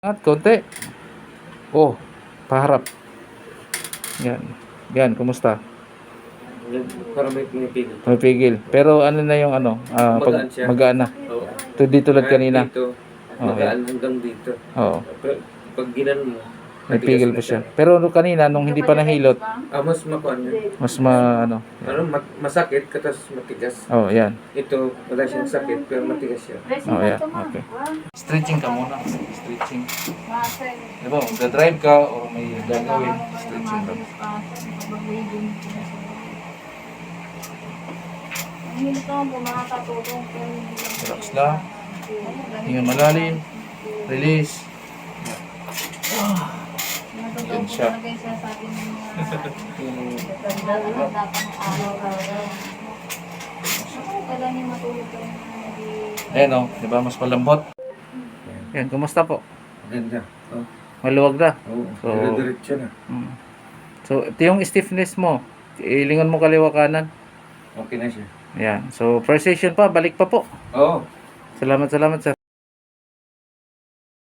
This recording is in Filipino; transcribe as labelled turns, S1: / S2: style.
S1: At konti. Oh, paharap. Yan. Yan, kumusta?
S2: Parang may pinipigil.
S1: May pigil. Pero ano na yung ano,
S2: Magaan siya.
S1: magaan na.
S2: Oo.
S1: Di tulad kanina.
S2: Dito,
S1: Oh,
S2: magaan hanggang dito.
S1: Oo.
S2: Pero pag ginan mo,
S1: May pigil pa siya. Pero kanina, nung hindi pa nahilot,
S2: mas makuan yun.
S1: mas ano.
S2: Ano, masakit, katas matigas.
S1: Oh, yan.
S2: Ito, wala siyang sakit, pero matigas siya.
S1: Oh, yan. Okay. Stretching ka muna. Stretching. Diba, magdadrive ka o may gagawin, stretching ka. Relax lang. Hinga malalim. Release. Yan siya. Ayan o, di ba? Mas malambot. Yan, kumusta po?
S2: Ganda. Oh.
S1: Maluwag na.
S2: Oo,
S1: So-
S2: diretso na.
S1: So, ito yung stiffness mo. Ilingon mo kaliwa kanan.
S2: Okay na siya.
S1: Yan. So, first session pa, balik pa po.
S2: Oo.
S1: Salamat, sir.